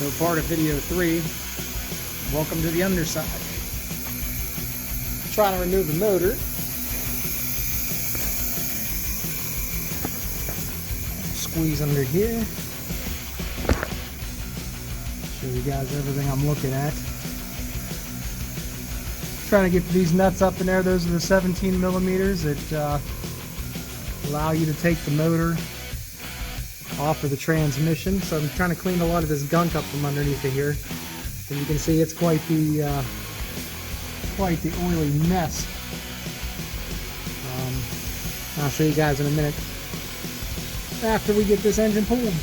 So part of video 3, welcome to the underside. Trying to remove the motor. Squeeze under here. Show you guys everything I'm looking at. Trying to get these nuts up in there. Those are the 17 millimeters that allow you to take the motor off of the transmission. So I'm trying to clean a lot of this gunk up from underneath of here, and you can see it's quite the oily mess. I'll show you guys in a minute after we get this engine pulled.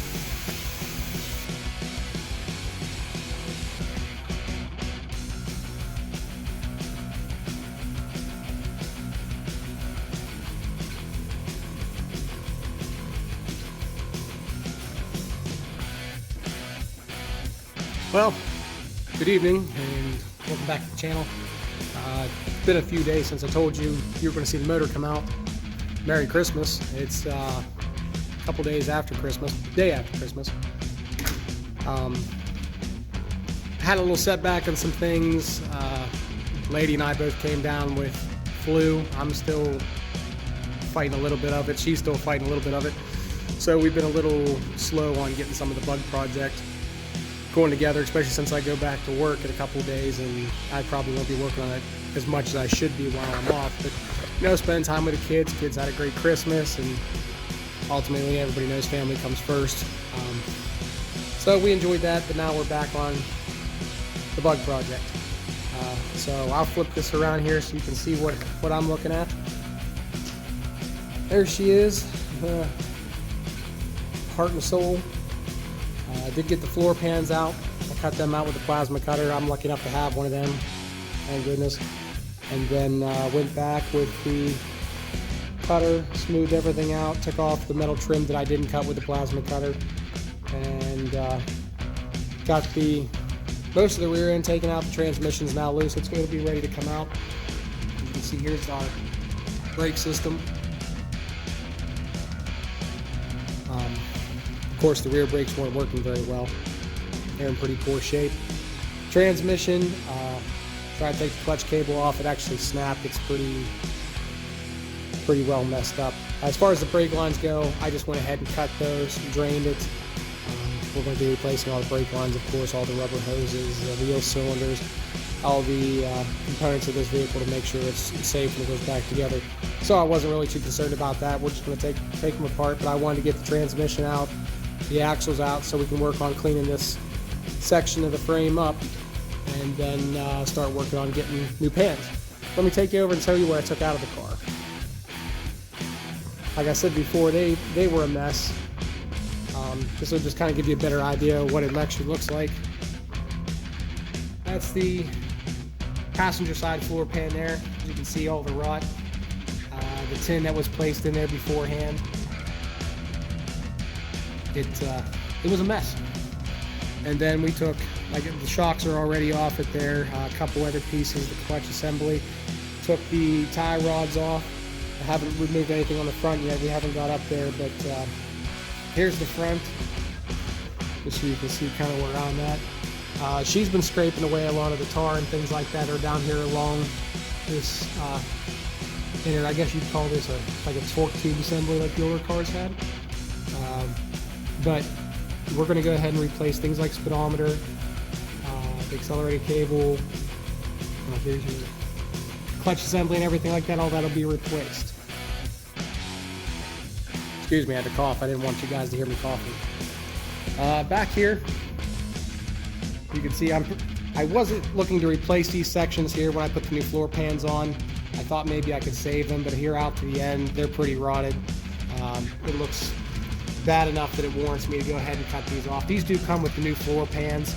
Well, good evening and welcome back to the channel. It's been a few days since I told you you were going to see the motor come out. Merry Christmas. It's a couple days after Christmas, day after Christmas. Had a little setback on some things. Lady and I both came down with flu. I'm still fighting a little bit of it. She's still fighting a little bit of it. So we've been a little slow on getting some of the bug project going together, especially since I go back to work in a couple of days, and I probably won't be working on it as much as I should be while I'm off. But you know, spending time with the kids. Kids had a great Christmas, and ultimately everybody knows family comes first. So we enjoyed that, but now we're back on the bug project. So I'll flip this around here so you can see what I'm looking at. There she is, heart and soul. I did get the floor pans out. I cut them out with a plasma cutter. I'm lucky enough to have one of them, thank goodness. And then went back with the cutter, smoothed everything out, took off the metal trim that I didn't cut with the plasma cutter, and got most of the rear end taken out. The transmission's now loose. It's going to be ready to come out. You can see here's our brake system. Of course, the rear brakes weren't working very well. They're in pretty poor shape. Transmission, tried to take the clutch cable off. It actually snapped. It's pretty well messed up. As far as the brake lines go, I just went ahead and cut those, drained it. We're going to be replacing all the brake lines, of course, all the rubber hoses, the wheel cylinders, all the components of this vehicle to make sure it's safe when it goes back together. So I wasn't really too concerned about that. We're just going to take them apart, but I wanted to get the transmission out, the axles out, so we can work on cleaning this section of the frame up, and then start working on getting new pans. Let me take you over and tell you what I took out of the car. Like I said before, they were a mess. This will just kind of give you a better idea of what it actually looks like. That's the passenger side floor pan there. As you can see, all the rot, the tin that was placed in there beforehand. It was a mess. And then we took, like, the shocks are already off it there, a couple other pieces, the clutch assembly. Took the tie rods off. I haven't removed anything on the front yet. We haven't got up there, but here's the front, just so you can see kind of where I'm at. She's been scraping away a lot of the tar and things like that are down here along this inner, I guess you'd call this like a torque tube assembly like the older cars had. But we're going to go ahead and replace things like speedometer, the accelerator cable, here's your clutch assembly and everything like that. All that'll be replaced. Excuse me, I had to cough. I didn't want you guys to hear me coughing. Back here, you can see I wasn't looking to replace these sections here when I put the new floor pans on. I thought maybe I could save them, but here out to the end, they're pretty rotted. It looks bad enough that it warrants me to go ahead and cut these off. These do come with the new floor pans,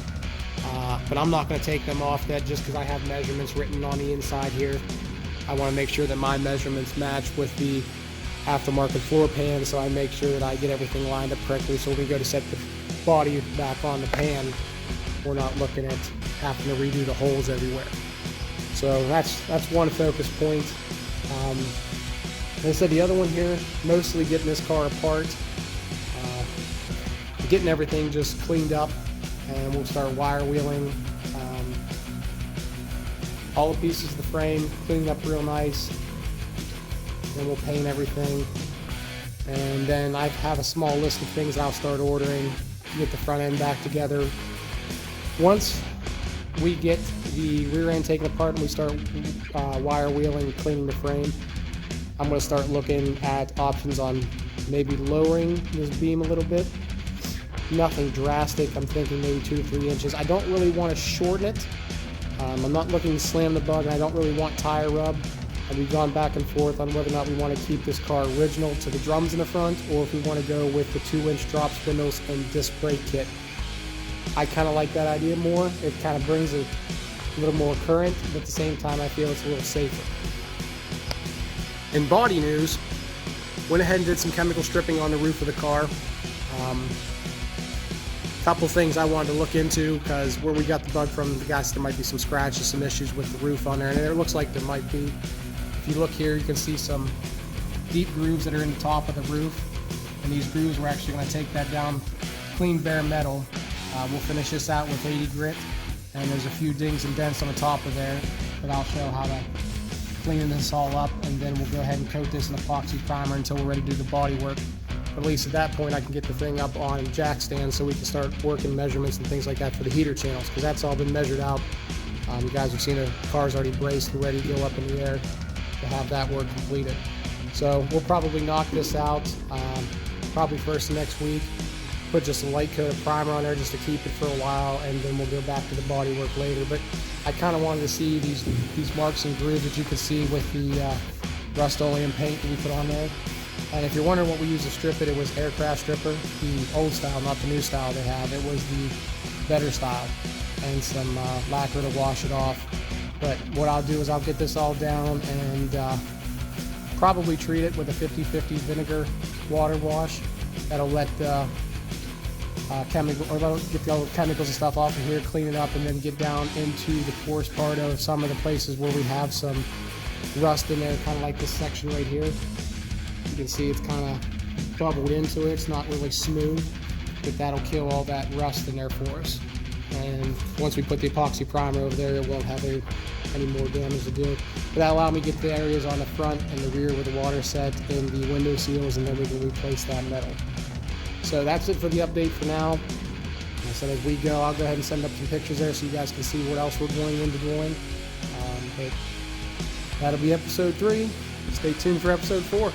but I'm not going to take them off that just because I have measurements written on the inside here. I want to make sure that my measurements match with the aftermarket floor pan, so I make sure that I get everything lined up correctly, so when we go to set the body back on the pan, we're not looking at having to redo the holes everywhere. So that's one focus point. Like I said, the other one here, mostly getting this car apart, getting everything just cleaned up, and we'll start wire wheeling all the pieces of the frame, cleaning up real nice. Then we'll paint everything, and then I have a small list of things I'll start ordering to get the front end back together. Once we get the rear end taken apart and we start wire wheeling, cleaning the frame, I'm going to start looking at options on maybe lowering this beam a little bit. Nothing drastic. I'm thinking maybe 2 to 3 inches. I don't really want to shorten it. I'm not looking to slam the bug, and I don't really want tire rub. And we've gone back and forth on whether or not we want to keep this car original to the drums in the front, or if we want to go with the 2-inch drop spindles and disc brake kit. I kind of like that idea more. It kind of brings a little more current, but at the same time I feel it's a little safer. In body news, went ahead and did some chemical stripping on the roof of the car. Couple things I wanted to look into, because where we got the bug from, the guys, there might be some scratches, some issues with the roof on there, and it looks like there might be. If you look here, you can see some deep grooves that are in the top of the roof, and these grooves, we're actually going to take that down clean bare metal. We'll finish this out with 80 grit, and there's a few dings and dents on the top of there, but I'll show how to clean this all up, and then we'll go ahead and coat this in epoxy primer until we're ready to do the body work. But at least at that point I can get the thing up on jack stands so we can start working measurements and things like that for the heater channels, because that's all been measured out. You guys have seen the car's already braced and ready to go up in the air to have that work completed. So we'll probably knock this out probably first next week, put just a light coat of primer on there just to keep it for a while, and then we'll go back to the body work later. But I kind of wanted to see these marks and grooves that you could see with the Rust-Oleum paint that we put on there. And if you're wondering what we used to strip it, it was aircraft stripper, the old style, not the new style they have. It was the better style, and some lacquer to wash it off. But what I'll do is I'll get this all down and probably treat it with a 50-50 vinegar water wash. That'll let that'll get all the chemicals and stuff off of here, clean it up, and then get down into the porous part of some of the places where we have some rust in there, kind of like this section right here. You can see it's kind of bubbled into it. It's not really smooth, but that'll kill all that rust in there for us. And once we put the epoxy primer over there, it won't have any more damage to do. But that'll allow me to get the areas on the front and the rear with the water set in the window seals, and then we can replace that metal. So that's it for the update for now. Like I said, as we go, I'll go ahead and send up some pictures there so you guys can see what else we're going into doing. But that'll be episode 3. Stay tuned for episode 4.